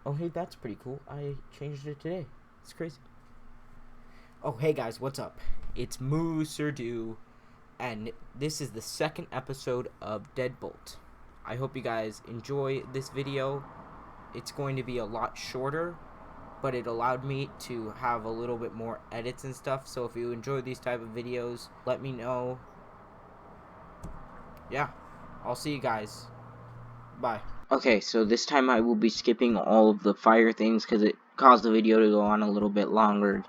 Oh, hey, that's pretty cool. I changed it today. It's crazy. Oh, hey guys, what's up? It's Mooserdu, and this is the second episode of Deadbolt. I hope you guys enjoy this video. It's going to be a lot shorter, but it allowed me to have a little bit more edits and stuff. So if you enjoy these type of videos, let me know. Yeah, I'll see you guys. Bye. Okay, so this time I will be skipping all of the fire things because it caused the video to go on a little bit longer.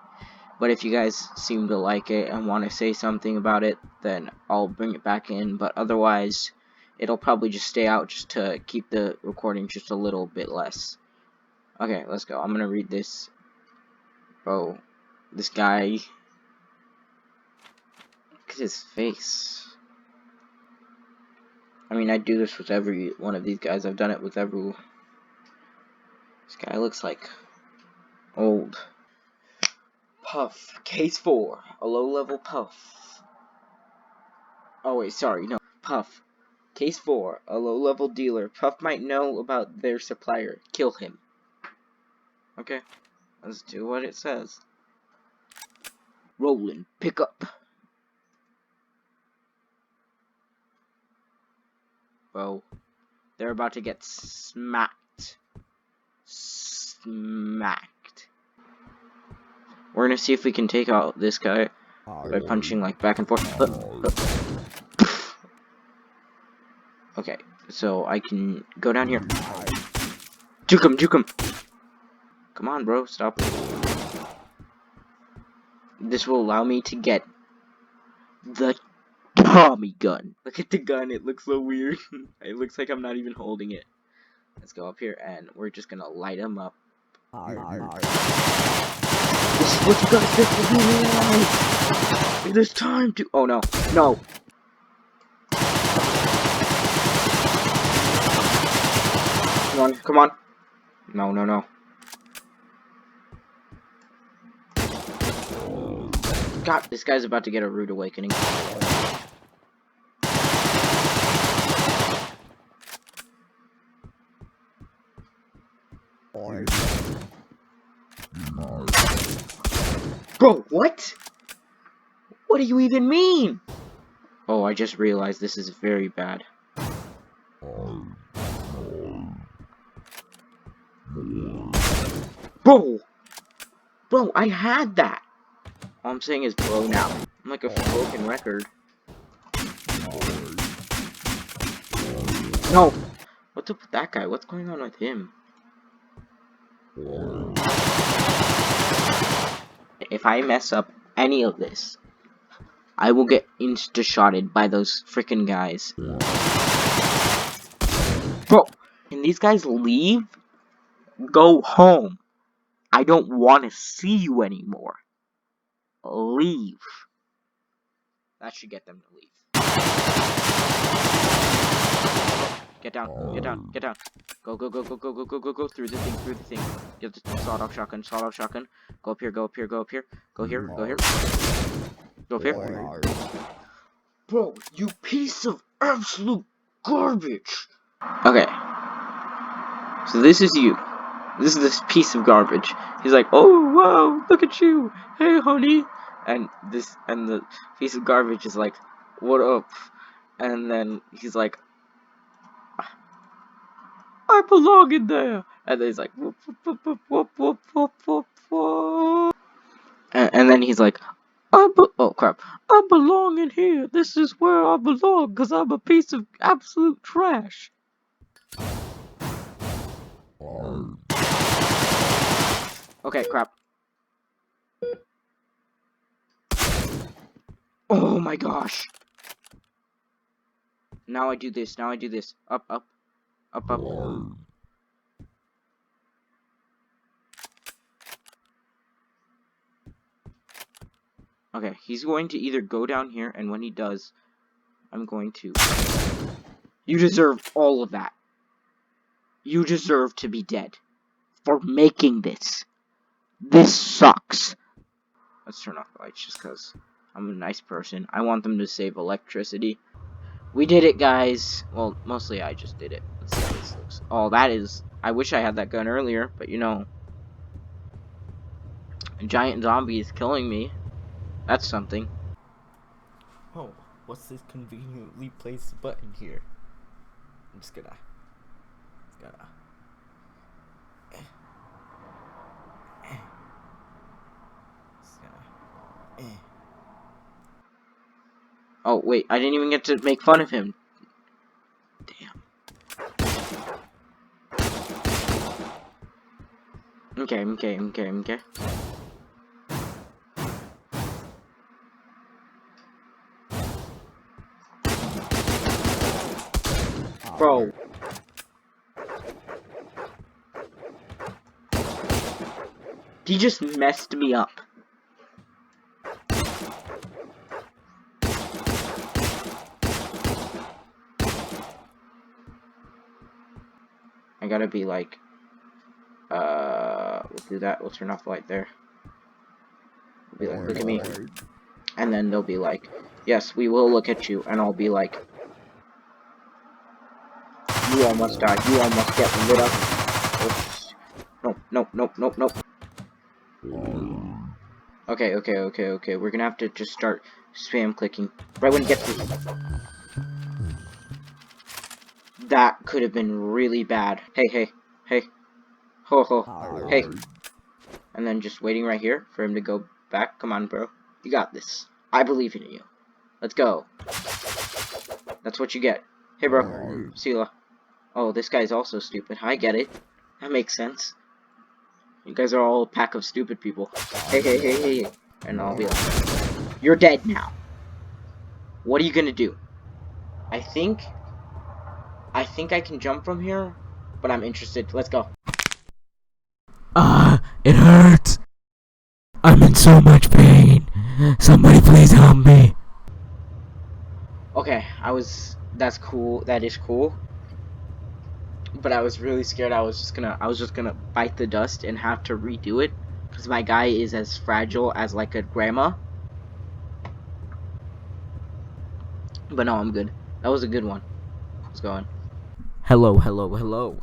But if you guys seem to like it and want to say something about it, then I'll bring it back in. But otherwise, it'll probably just stay out just to keep the recording just a little bit less. Okay, let's go. I'm gonna read this. Bro, this guy. Look at his face. I mean, I do this with every one of these guys. I've done it with every. This guy looks like old. Puff. Case 4. A low-level Puff. Oh, wait, sorry. No. Puff. Case 4. A low-level dealer. Puff might know about their supplier. Kill him. Okay. Let's do what it says. Roland. Pick up. Bro. They're about to get smacked. Smacked. We're gonna see if we can take out this guy by punching, like, back and forth. Okay, so I can go down here. Juke him, juke him. Come on, bro, stop. This will allow me to get the Tommy gun. Look at the gun, it looks so weird. It looks like I'm not even holding it. Let's go up here, and we're just gonna light him up. This is what you guys get for being alive. It is time to. Oh no, no. Come on, come on. No, no, no. God, this guy's about to get a rude awakening. Bro, what? What do you even mean? Oh, I just realized this is very bad. Bro! Bro, I had that! All I'm saying is bro now. I'm like a broken record. No! What's up with that guy? What's going on with him? If I mess up any of this, I will get insta-shotted by those freaking guys. Bro, can these guys leave? Go home. I don't want to see you anymore. Leave. That should get them to leave. Get down, get down, get down. Go, go, go, go, go, go, go, go, go through the thing, through the thing. Get the sawed-off shotgun, sawed-off shotgun. Go up here, go up here, go up here. Go here, go here. Go up here. Bro, you piece of absolute garbage. Okay. So this is you. This is this piece of garbage. He's like, oh, wow, look at you. Hey, honey. And the piece of garbage is like, what up? And then he's like, I belong in there. And then he's like, whoop, whoop, whoop, whoop, whoop, whoop, whoop, whoop. And then he's like, oh crap, I belong in here. This is where I belong, because I'm a piece of absolute trash. Okay, crap. Oh my gosh. Now I do this, now I do this. Up, up, up, up. Okay, he's going to either go down here, and when he does, I'm going to... You deserve all of that. You deserve to be dead. For making this. This sucks. Let's turn off the lights just because I'm a nice person. I want them to save electricity. We did it, guys. Well, mostly I just did it. Let's see. this looks. Oh, that is. I wish I had that gun earlier, but you know, a giant zombie is killing me. That's something. Oh, what's this conveniently placed button here? I'm just gonna. Oh wait, I didn't even get to make fun of him. Damn. Okay. Bro. He just messed me up. I gotta be like, we'll do that. We'll turn off the light there. We'll be like, look at me. And then they'll be like, yes, we will look at you. And I'll be like, you almost died. You almost get lit up. Oops. Nope. Okay. We're gonna have to just start spam clicking. Right when it gets to... That could have been really bad. Hey. Ho. Hey. And then just waiting right here for him to go back. Come on, bro. You got this. I believe in you. Let's go. That's what you get. Hey, bro. Sela. Oh, this guy's also stupid. I get it. That makes sense. You guys are all a pack of stupid people. Hey. And I'll be like, you're dead now. What are you gonna do? I think I can jump from here, but I'm interested. Let's go. It hurts. I'm in so much pain. Somebody please help me. Okay, that's cool. That is cool. But I was really scared. I was just gonna bite the dust and have to redo it because my guy is as fragile as like a grandma. But no, I'm good. That was a good one. Let's go on. Hello.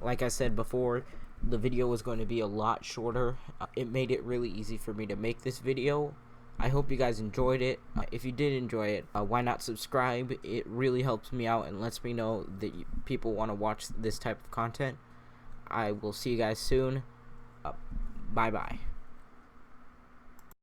Like I said before, the video was going to be a lot shorter. It made it really easy for me to make this video. I hope you guys enjoyed it. If you did enjoy it, why not subscribe? It really helps me out and lets me know that people want to watch this type of content. I will see you guys soon. Bye-bye.